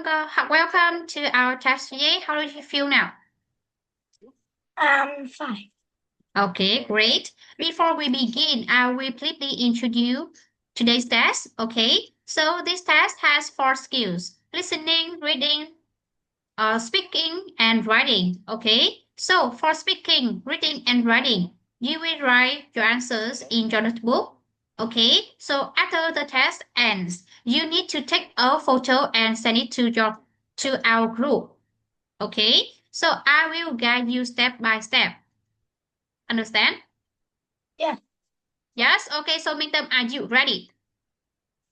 welcome to our test today. How do you feel now? I'm fine. Okay, great. Before we begin, I will briefly introduce today's test. Okay, so this test has four skills: listening, reading, speaking, and writing. Okay, so for speaking, reading, and writing, you will write your answers in your notebook. Okay, so after the test ends, you need to take a photo and send it to our group. Okay, so I will guide you step by step. Understand? Yeah. Yes. Okay, so Mintam, are you ready?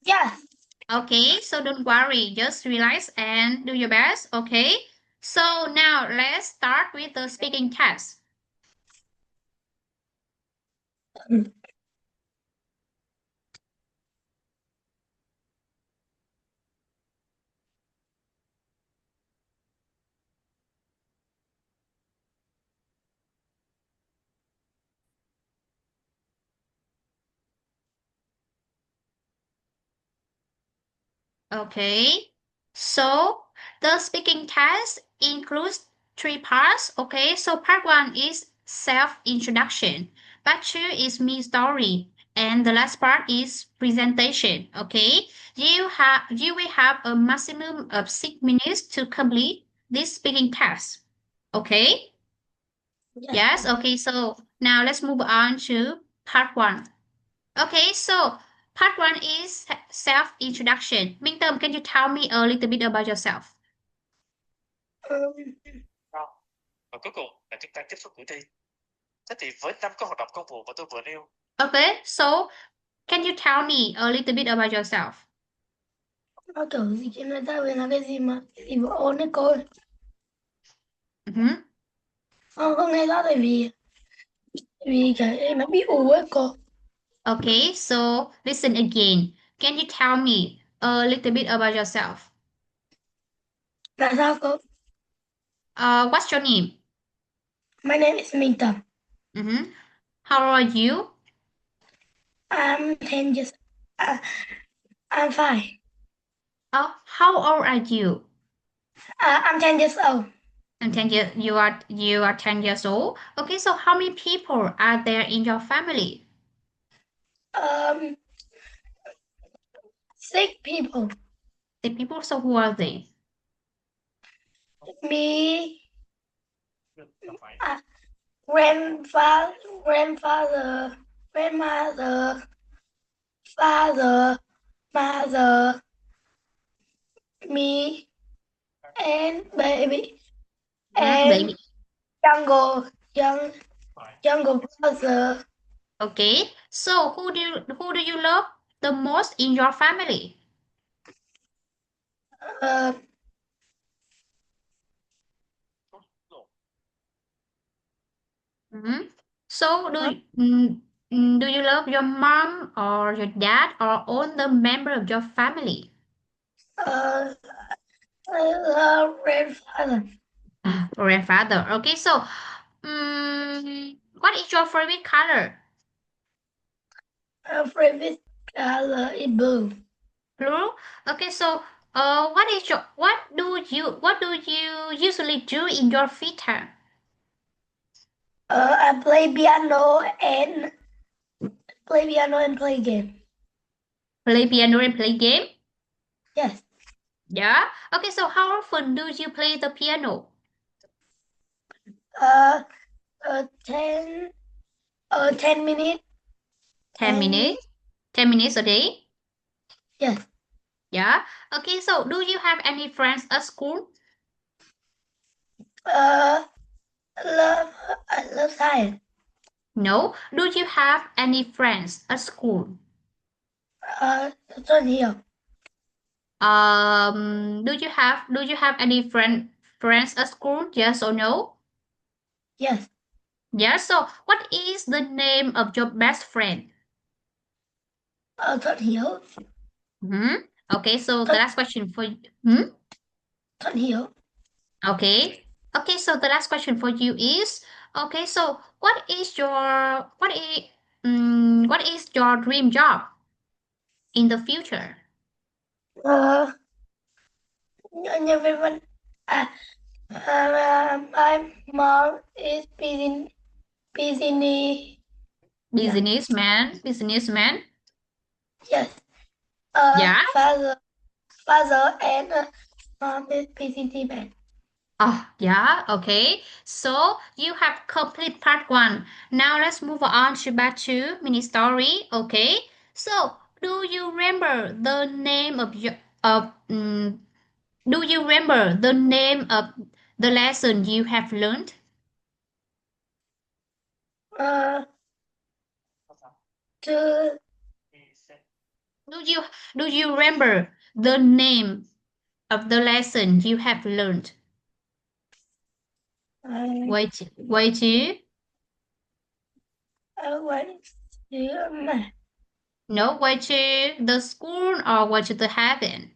Yeah. Okay, so don't worry, just relax and do your best. Okay, so now let's start with the speaking test. Okay, so the speaking test includes three parts. Okay, so part one is self-introduction, part two is me story, and the last part is presentation. Okay, you will have a maximum of 6 minutes to complete this speaking test. Okay, yes, okay, so now let's move on to part one. Okay, so part one is self-introduction. Minh Tâm, can you tell me a little bit about yourself? Um, Và cuối cùng là chúng ta tiếp xúc cử tri. Thế thì với 5 cái hoạt động công vụ mà tôi vừa nêu, Okay, so can you tell me a little bit about yourself? nó kiểu gì trên người ta về là cái gì mà ôn đấy cô. Mhm. Không nghe rõ tại vì cái nó bị ù ấy cô. Okay, so listen again. Can you tell me a little bit about yourself? Là sao cô? What's your name? My name is Minh Tâm. Mhm. How are you? I'm 10 years. I'm fine. How old are you? I'm 10 years old. And 10 years, you are 10 years old. Okay, so how many people are there in your family? 6 people. The people, so who are they? Me, không phải grandfather, grandmother, father, mother, me, and baby, and Baby. younger brother. Okay, so who do you love the most in your family? Uh, Mhm. So do you love your mom or your dad or all the member of your family? uh, grandfather. Grandfather. Okay, so what is your favorite color? Favorite color is blue. Blue. Okay, so what do you usually do in your free time? I play piano and play game. Play piano and play game? Yes. Yeah. Okay, so how often do you play the piano? Uh, 10 10 minutes. 10 minutes? 10 minutes a day? Yes. Yeah. Okay, so do you have any friends at school? Uh, I love science. No. Do you have any friends at school? Don't hiểu. Do you have any friends at school? Yes or no? Yes. Yes. So what is the name of your best friend? Thuận hiểu. Hmm. Okay, so the Thuận, last question for you. Hmm? Thuận hiểu. Okay. Okay, so the last question for you is okay, so what is your dream job in the future? Uh, nhân viên văn my mom is business. Businessman. Yes. Yeah. Father and mom is businessman. Oh, yeah. Okay. So you have complete part one. Now let's move on to part two, mini story. Okay. So do you remember the name of your of do you remember the name of the lesson you have learned? To Do you remember the name of the lesson you have learned? Wait to wait to no way to the school or way to the heaven.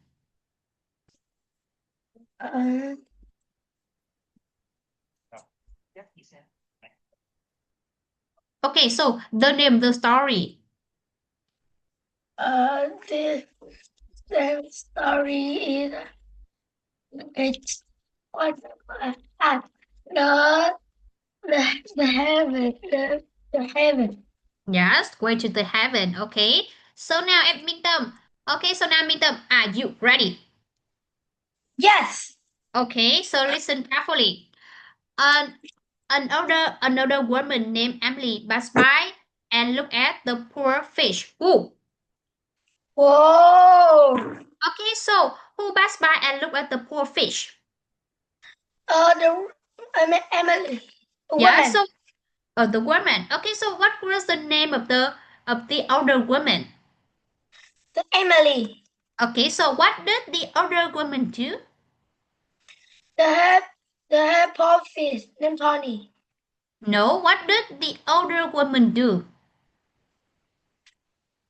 Okay, so the name of the story. The story is it's what the the heaven the heaven. Yes, way to the heaven. Okay. So now at Mintam. Okay, so now Mintam, are you ready? Yes. Okay, so listen carefully. An another woman named Emily passed by and looked at the poor fish. Who? Whoa. Okay, so who passed by and looked at the poor fish? Emily. Yeah, Woman. so the woman. Okay, so what was the name of the older woman? The Emily. Okay, so what did the older woman do? The head poor fish named Tony. No, what did the older woman do?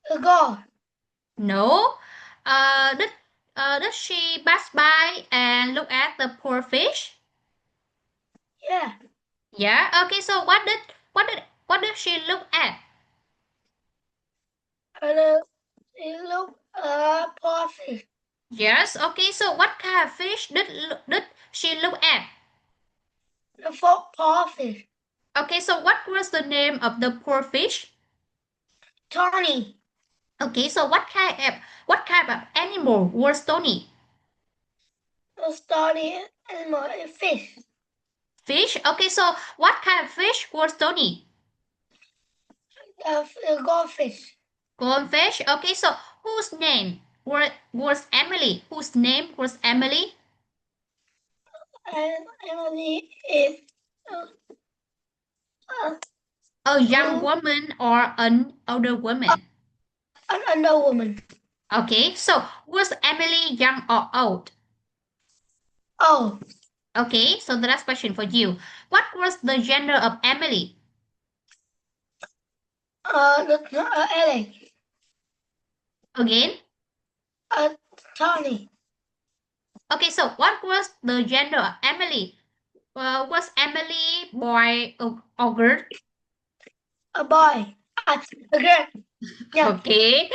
The girl. No. Uh, did did she pass by and look at the poor fish? Yeah. Yeah. Okay. So what did she look at? It look poor fish. Yes. Okay. So what kind of fish did she look at? The poor fish. Okay. So what was the name of the poor fish? Tony. Okay. So what kind of animal was Tony? The story animal is fish. Fish. Okay. So what kind of fish was Tony? The goldfish. Goldfish. Okay. So whose name was Emily? Whose name was Emily? And Emily is A young woman or an older woman? an under woman. Okay, so was Emily young or old? Oh. Okay, so the last question for you. What was the gender of Emily? Alex. Again? Tony. Okay, so what was the gender of Emily? Was Emily boy or girl? A boy. A girl. Yeah. Okay.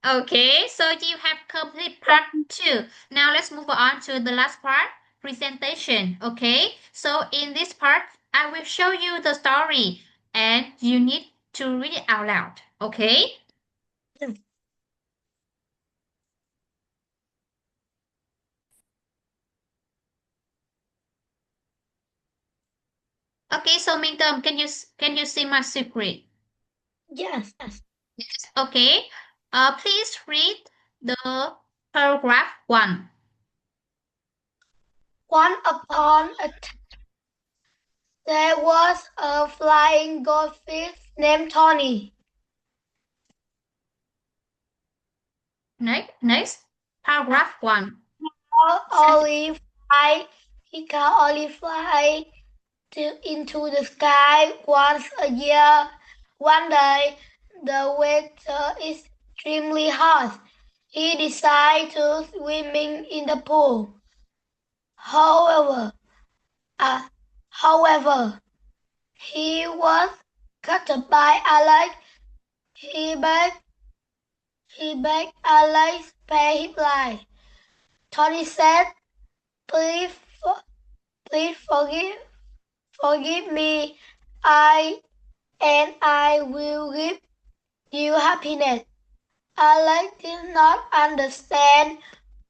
Okay, so you have complete part two. Now let's move on to the last part, presentation. Okay, so in this part, I will show you the story and you need to read it out loud. Okay? Okay, so Mingdom, can you see my secret? Yes. Yes. Okay. Please read the paragraph one. Once upon a time, there was a flying goldfish named Tony. Next, paragraph one. He can only fly into the sky once a year. One day, the weather is extremely hot. He decided to swimming in the pool. However, he was cut by Alex. He begged Alex pay his life. Tony said, Please, please forgive me. I will give you happiness. Alex did not understand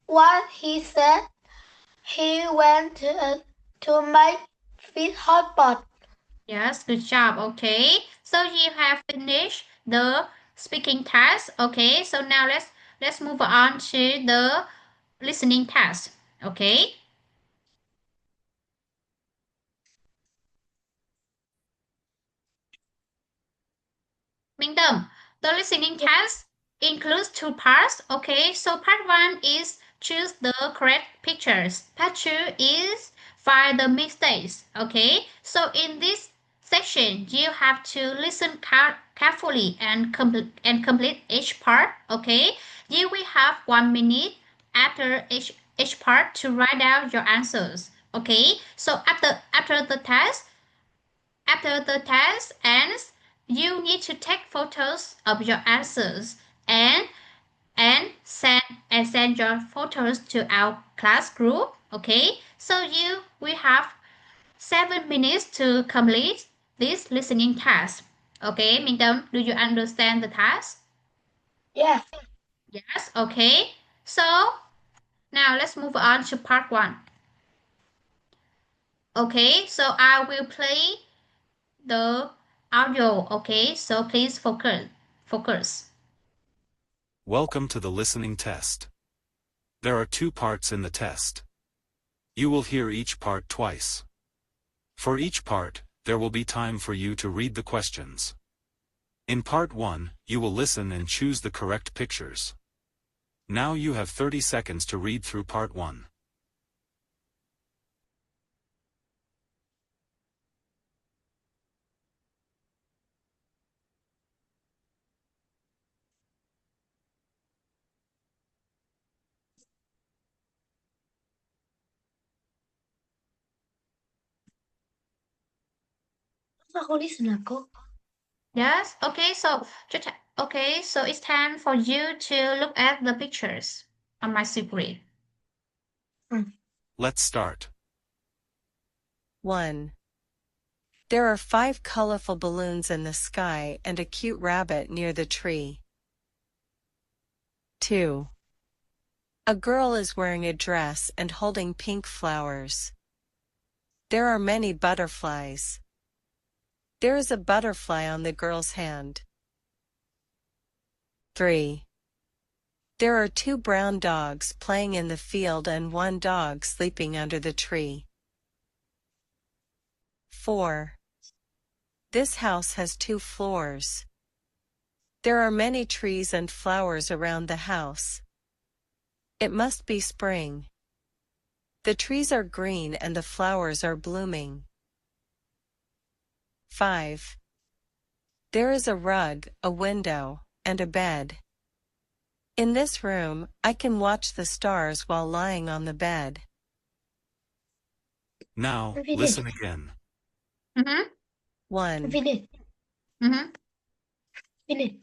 what he said. He went to make fish hot pot. Yes, good job. Okay, so you have finished the speaking task. Okay, so now let's move on to the listening task. Okay. Minh Tâm, the listening task includes two parts. Okay, so part one is choose the correct pictures. Part two is find the mistakes. Okay, so in this section, you have to listen carefully and complete each part. Okay, you will have 1 minute after each part to write down your answers. Okay, so after the test ends, you need to take photos of your answers and send your photos to our class group. Okay, so you will have 7 minutes to complete this listening task. Okay, Minh Tâm, do you understand the task? Yes. Yes. Okay. So now let's move on to part one. Okay, so I will play the audio. Okay, so please focus. Welcome to the listening test. There are two parts in the test. You will hear each part twice. For each part, there will be time for you to read the questions. In part 1, you will listen and choose the correct pictures. Now you have 30 seconds to read through part 1. Sao cô listen là cô? Yes. Okay. So it's time for you to look at the pictures on my screen. Let's start. 1. There are 5 colorful balloons in the sky and a cute rabbit near the tree. 2. A girl is wearing a dress and holding pink flowers. There are many butterflies. There is a butterfly on the girl's hand. 3. There are 2 brown dogs playing in the field and 1 dog sleeping under the tree. 4. This house has 2 floors. There are many trees and flowers around the house. It must be spring. The trees are green and the flowers are blooming. 5. There is a rug, a window, and a bed. In this room, I can watch the stars while lying on the bed. Now, listen again. Mm-hmm. 1. Finish. Mm-hmm. Finish.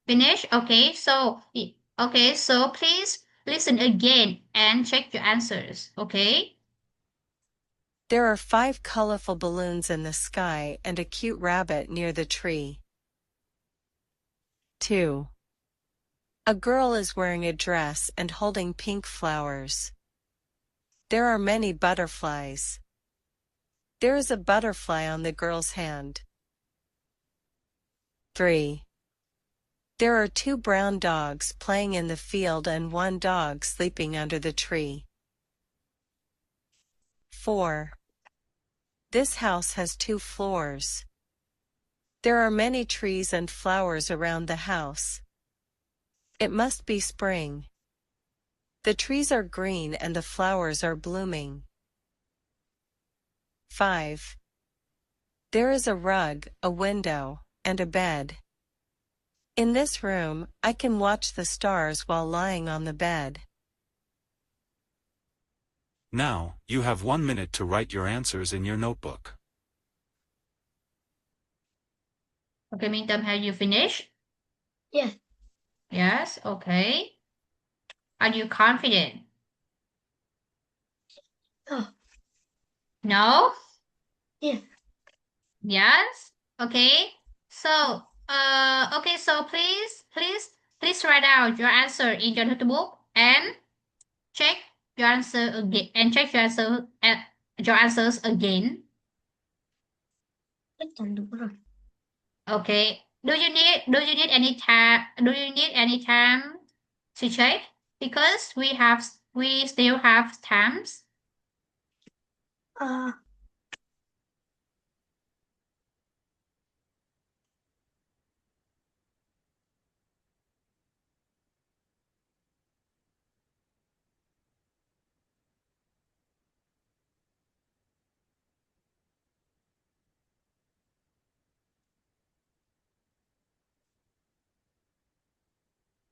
Finish. Okay. So please listen again and check your answers. Okay. There are 5 colorful balloons in the sky and a cute rabbit near the tree. 2. A girl is wearing a dress and holding pink flowers. There are many butterflies. There is a butterfly on the girl's hand. 3. There are 2 brown dogs playing in the field and 1 dog sleeping under the tree. 4. This house has 2 floors. There are many trees and flowers around the house. It must be spring. The trees are green and the flowers are blooming. 5. There is a rug, a window, and a bed. In this room, I can watch the stars while lying on the bed. Now, you have 1 minute to write your answers in your notebook. Okay, Minh Tâm, have you finished? Yes. Yes. Okay. Are you confident? Oh, No? yeah. Yes? Okay. So, so please write out your answer in your notebook and check your answer again and check your answers again. Chắc chắn đúng rồi. Okay. Do you need any time to check? Because we still have times.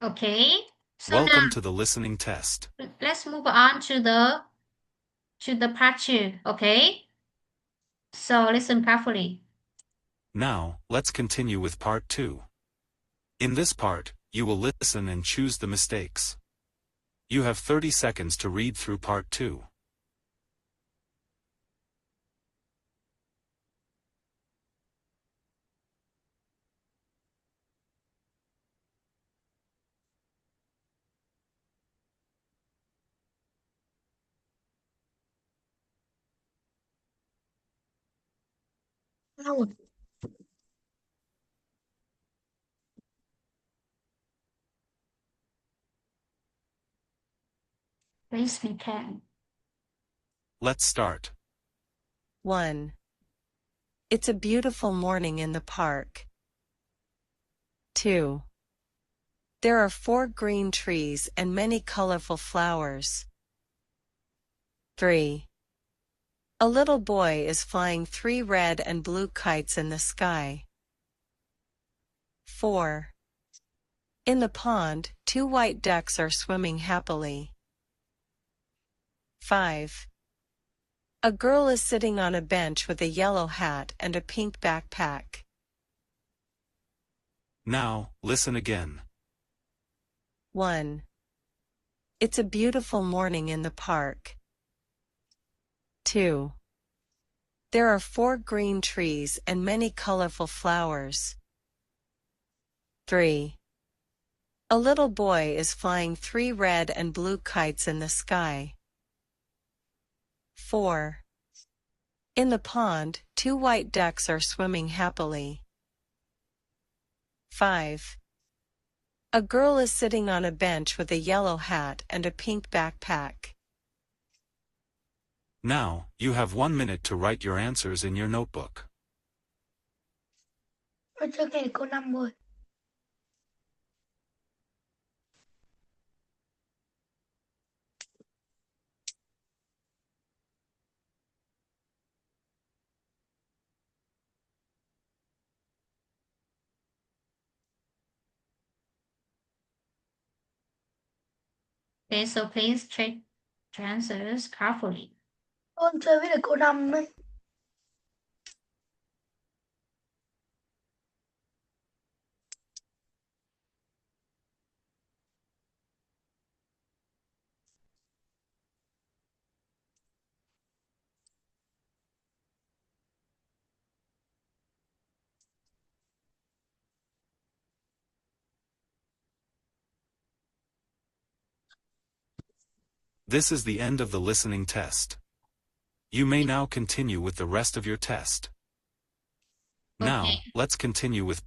Okay. So Welcome now to the listening test. let's move on to the part 2, okay? So listen carefully. Now, let's continue with part 2. In this part, you will listen and choose the mistakes. You have 30 seconds to read through part 2. Lâu. Please be calm. Let's start. 1. It's a beautiful morning in the park. 2. There are 4 green trees and many colorful flowers. 3. A little boy is flying 3 red and blue kites in the sky. 4. In the pond, 2 white ducks are swimming happily. 5. A girl is sitting on a bench with a yellow hat and a pink backpack. Now, listen again. 1. It's a beautiful morning in the park. 2. There are 4 green trees and many colorful flowers. 3. A little boy is flying 3 red and blue kites in the sky. 4. In the pond, 2 white ducks are swimming happily. 5. A girl is sitting on a bench with a yellow hat and a pink backpack. Now, you have 1 minute to write your answers in your notebook. Tôi chưa kể câu 5 rồi. Okay, so please check your answers carefully. Con chưa viết được câu 5 đấy. This is the end of the listening test. You may now continue with the rest of your test. Now, Okay. let's continue with.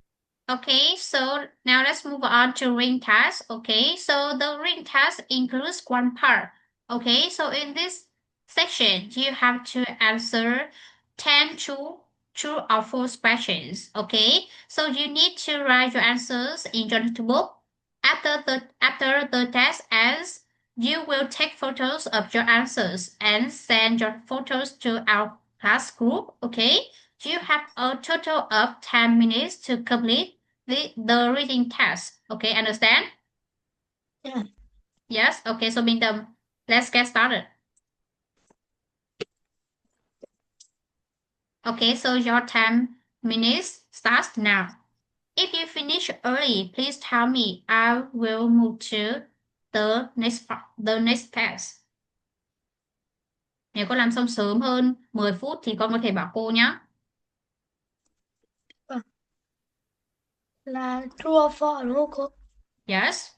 Okay, so now let's move on to ring task. Okay, so the ring task includes 1 part. Okay, so in this section, you have to answer 10 true or false questions. Okay, so you need to write your answers in your notebook. After the test ends, you will take photos of your answers and send your photos to our class group. Okay, you have a total of 10 minutes to complete the reading test. Okay, understand? Yeah. Yes. Okay, so let's get started. Okay, so your 10 minutes starts now. If you finish early, please tell me. I will move to the next test. Nếu con làm xong sớm hơn 10 phút thì con có thể bảo cô nhé. Là true or false đúng không cô? Yes.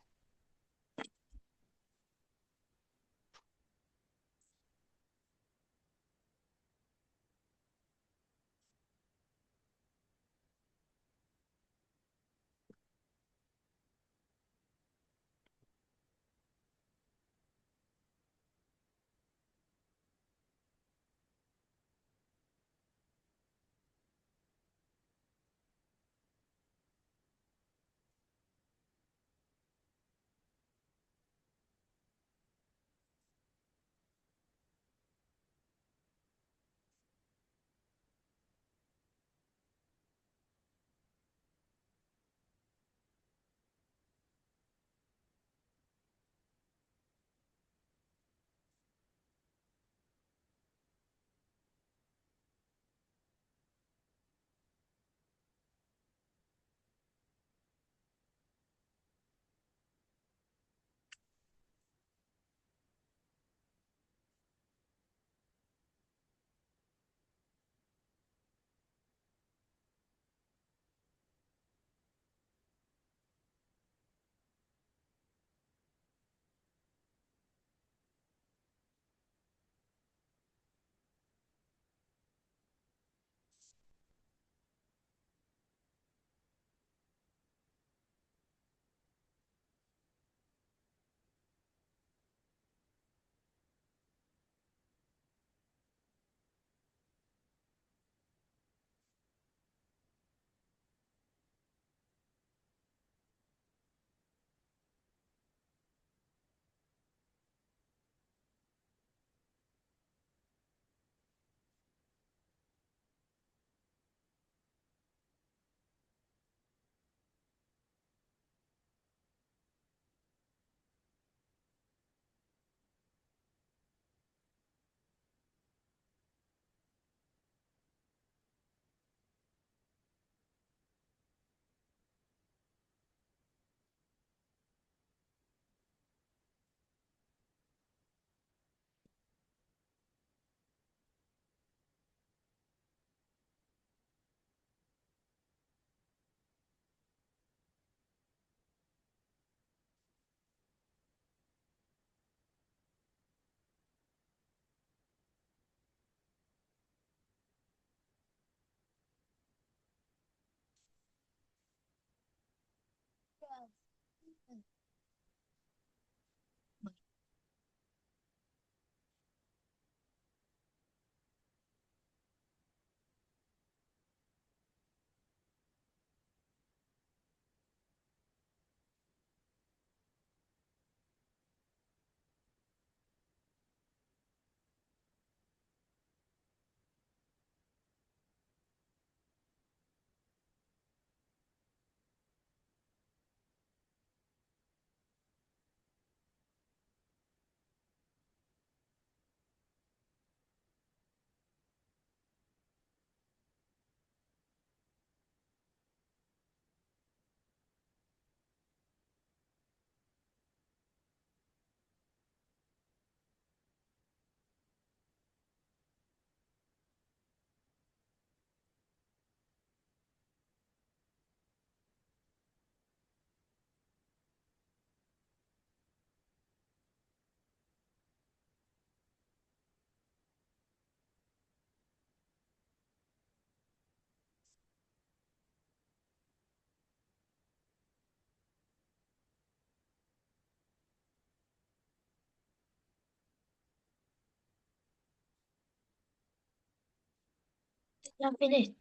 I'm finished.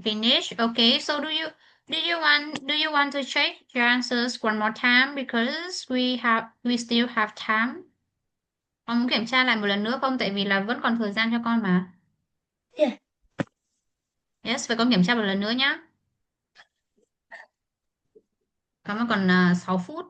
Finish. Okay. So do you want to check your answers one more time because we still have time. Con muốn kiểm tra lại một lần nữa không? Tại vì là vẫn còn thời gian cho con mà. Yeah. Yes, vậy con kiểm tra một lần nữa nhá. Con vẫn còn 6 phút.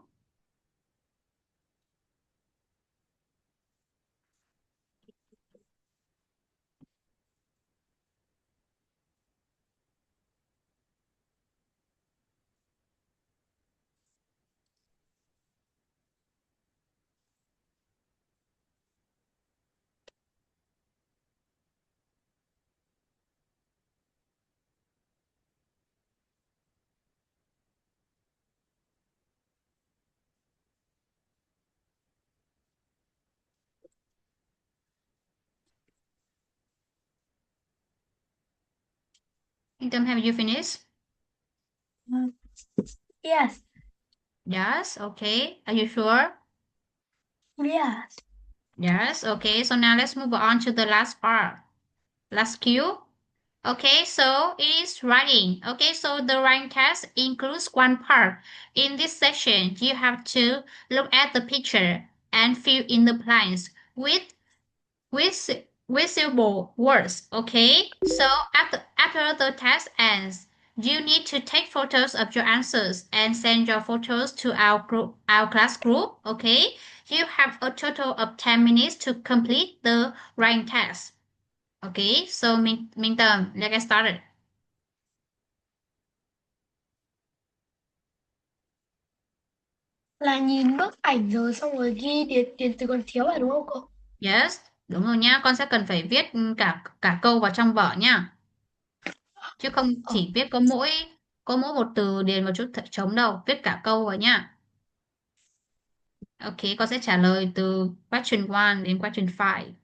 Ethan, have you finished? Yes. Yes, okay. Are you sure? Yes. Yes, okay. So now let's move on to the last part. Last cue. Okay, so it is writing. Okay, so the writing test includes one part. In this section, you have to look at the picture and fill in the blanks with visible words. Okay, so after the test ends, you need to take photos of your answers and send your photos to our class group. Okay, you have a total of 10 minutes to complete the writing test. Okay, so Minh Tâm, let's get started. Là nhìn bức ảnh rồi xong rồi ghi điền từ con thiếu à đúng không cô? Yes, đúng rồi nhá, con sẽ cần phải viết cả cả câu vào trong vở nhá. Chứ không Ờ. chỉ viết có mỗi một từ điền một chút trống đâu, viết cả câu vào nhá. Ok, con sẽ trả lời từ question 1 đến question 5.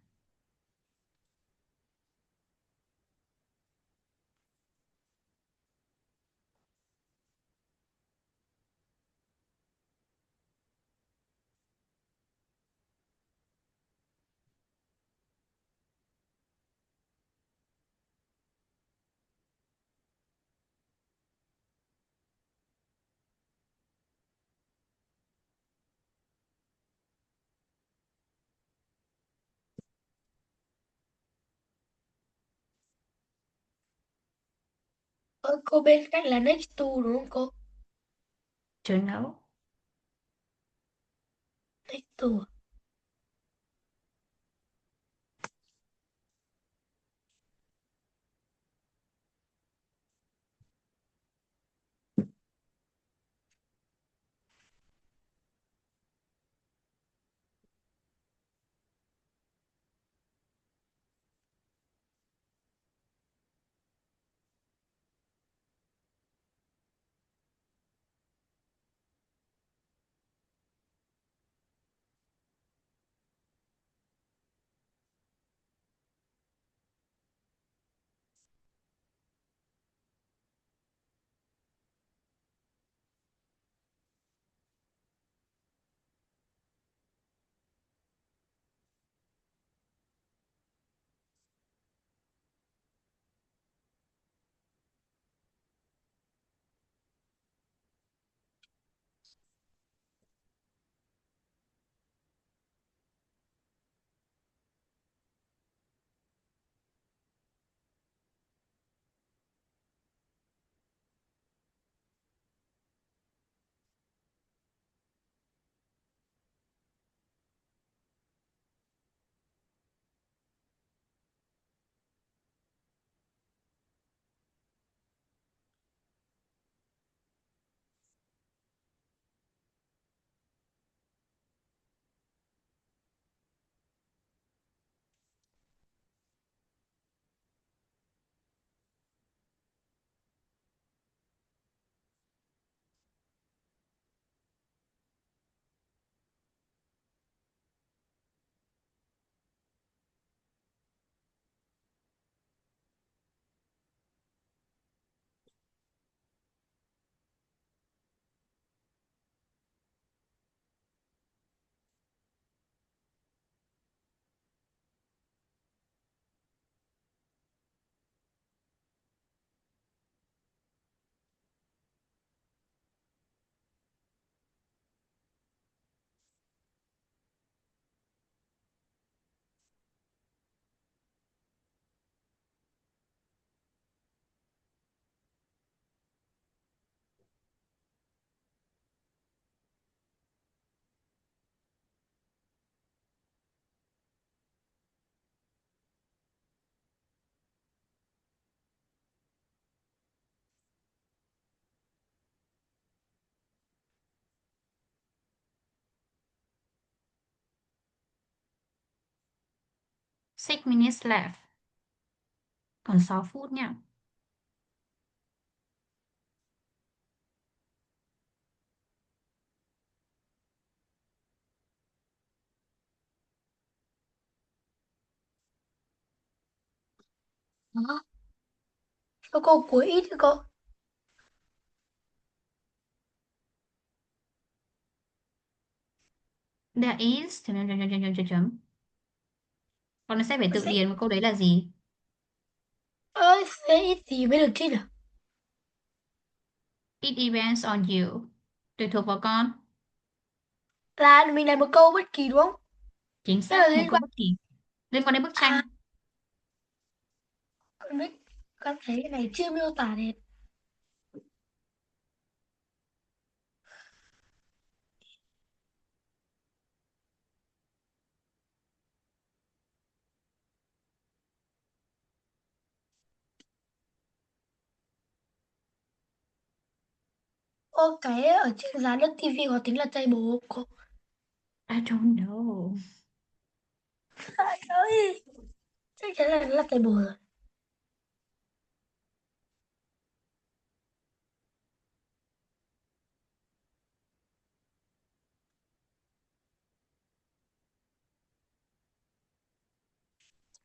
Cô bên cạnh là next to đúng không cô? To know. Next to. Six minutes left. Còn 6 phút nha. Câu cuối ít nữa cô. There is chấm. Con nó sẽ phải tự Sẽ điền một câu đấy là gì? sẽ ít gì mới được chứ nhỉ? It depends on you. Tùy thuộc vào con. Là mình làm một câu bất kỳ đúng không? Chính Thế là xác, một liên câu quan bất kỳ. Liên quan đến bức tranh. con biết con thấy cái này chưa miêu tả đẹp. Ô, cái ở trên giá đất tivi có tính là table không cô? I don't know. Trời ơi, chắc chắn là nó là table rồi.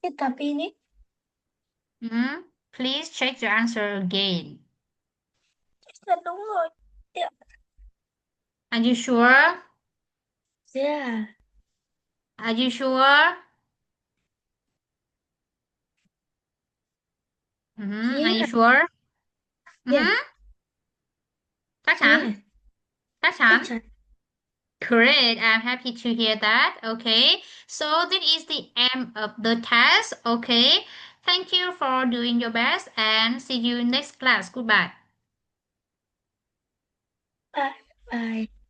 Cái tà pin ấy. Please check the answer again. Chắc là đúng rồi. Are you sure? Yeah. Are you sure? Are you Yeah. sure? Yeah. Chắc chắn. Yeah. Chắc Chắc chắn. chắn. Great, I'm happy to hear that. Okay, so this is the end of the test. Okay, thank you for doing your best and see you next class. Goodbye. Bye. Bye.